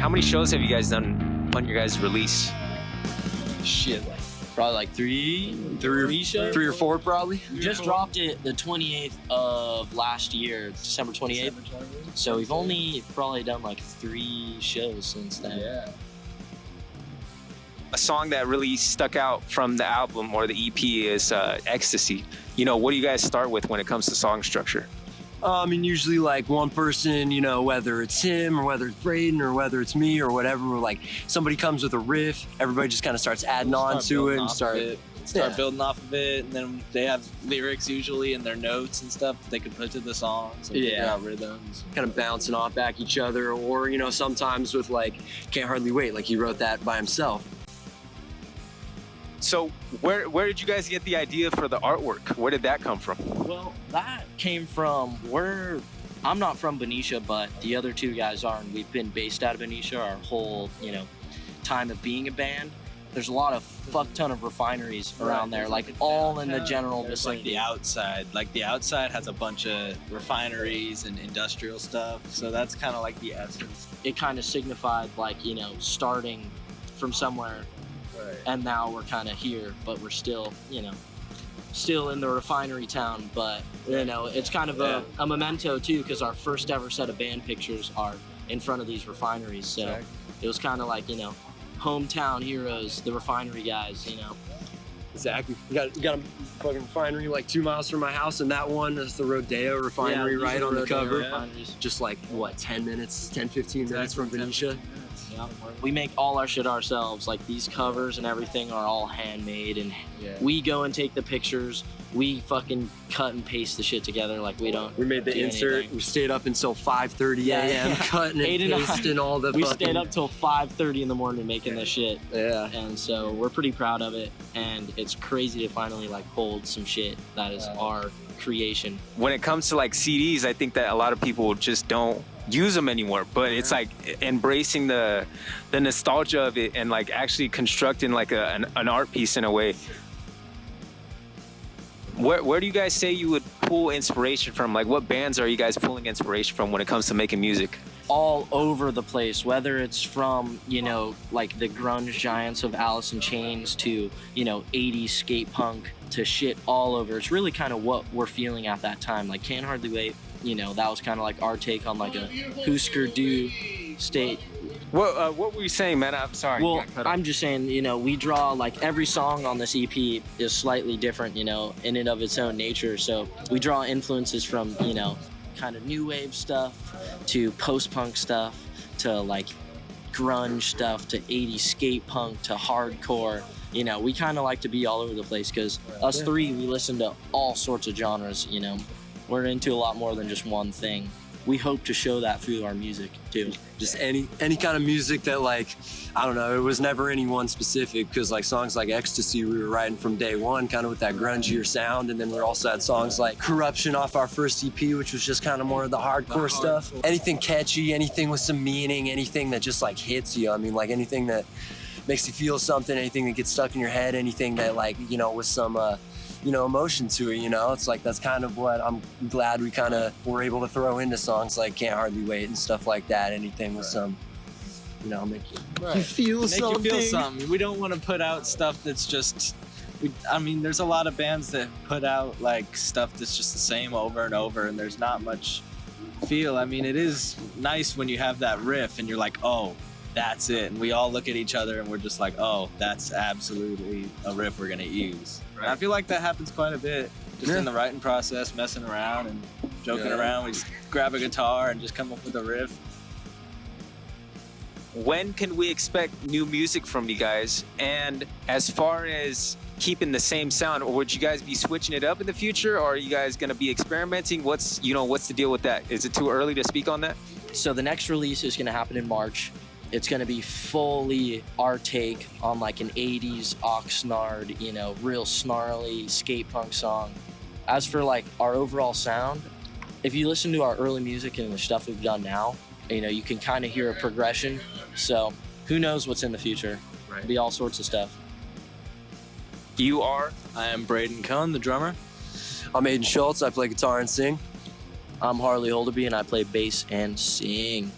How many shows have you guys done on your guys' release? Shit, like probably like three shows? 3 or 4 probably. We just dropped it the 28th of last year, December 28th. So we've only probably done like 3 shows since then. Yeah. A song that really stuck out from the album or the EP is Ecstasy. You know, what do you guys start with when it comes to song structure? I mean, usually like one person, you know, whether it's him or whether it's Braden or whether it's me or whatever, like somebody comes with a riff, everybody just kind of starts adding on to it and start building off of it, and then they have lyrics usually in their notes and stuff that they can put to the songs and figure out rhythms. kind of bouncing off back each other, or, you know, sometimes with like Can't Hardly Wait, like he wrote that by himself. So where did you guys get the idea for the artwork? Where did that come from? Well, that came from I'm not from Benicia, but the other 2 guys are, and we've been based out of Benicia our whole, you know, time of being a band. There's a lot of fuck ton of refineries around there, like all in the general vicinity. Like the outside has a bunch of refineries and industrial stuff, so that's kind of like the essence. It kind of signified like, you know, starting from somewhere. And now we're kind of here, but we're still, you know, still in the refinery town. But, you know, it's kind of a memento, too, because our first ever set of band pictures are in front of these refineries. So it was kind of like, you know, hometown heroes, the refinery guys, you know. Exactly. You got a fucking refinery like 2 miles from my house, and that one is the Rodeo refinery right on the cover. Just like, what, 10 minutes, 10, 15 minutes from Benicia? Yeah. We make all our shit ourselves. Like these covers and everything are all handmade, and we go and take the pictures. We fucking cut and paste the shit together. Like we made the insert. Anything. We stayed up until 5:30 a.m. cutting and pasting all the. We stayed up till 5:30 in the morning making this shit. Yeah. And so we're pretty proud of it, and it's crazy to finally like hold some shit that is our creation. When it comes to like CDs, I think that a lot of people just don't use them anymore, but it's like embracing the nostalgia of it and like actually constructing like an art piece in a way. Where do you guys say you would pull inspiration from? Like what bands are you guys pulling inspiration from when it comes to making music? All over the place, whether it's from, you know, like the grunge giants of Alice in Chains to, you know, 80s skate punk to shit all over. It's really kind of what we're feeling at that time. Like Can't Hardly Wait, you know, that was kind of like our take on like a Husker Du state. What were you saying, man? I'm sorry. Well, I'm just saying, you know, we draw like every song on this EP is slightly different, you know, in and of its own nature. So we draw influences from, you know, kind of new wave stuff to post-punk stuff to like grunge stuff to 80s skate punk to hardcore. You know, we kind of like to be all over the place because us 3, we listen to all sorts of genres, you know. We're into a lot more than just one thing. We hope to show that through our music too. Just any kind of music that, like, I don't know, it was never any one specific, because like songs like Ecstasy we were writing from day one kind of with that grungier sound, and then we also had songs like Corruption off our first EP, which was just kind of more of the hardcore stuff. Anything catchy, anything with some meaning, anything that just like hits you. I mean, like anything that makes you feel something, anything that gets stuck in your head, anything that, like, you know, with some you know, emotion to it, you know? It's like, that's kind of what I'm glad we kind of were able to throw into songs like Can't Hardly Wait and stuff like that. Anything with some, you know, make you feel something. We don't want to put out stuff that's just, I mean, there's a lot of bands that put out like stuff that's just the same over and over, and there's not much feel. I mean, it is nice when you have that riff and you're like, oh, that's it. And we all look at each other and we're just like, oh, that's absolutely a riff we're gonna use. Right. I feel like that happens quite a bit, just in the writing process, messing around and joking around. We just grab a guitar and just come up with a riff. When can we expect new music from you guys? And as far as keeping the same sound, or would you guys be switching it up in the future, or are you guys gonna be experimenting? What's the deal with that? Is it too early to speak on that? So the next release is gonna happen in March. It's gonna be fully our take on like an 80s Oxnard, you know, real snarly skate punk song. As for like our overall sound, if you listen to our early music and the stuff we've done now, you know, you can kind of hear a progression. So who knows what's in the future? Right. It'll be all sorts of stuff. You are? I am Braden Cohn, the drummer. I'm Aiden Schultz, I play guitar and sing. I'm Harley Holderby and I play bass and sing.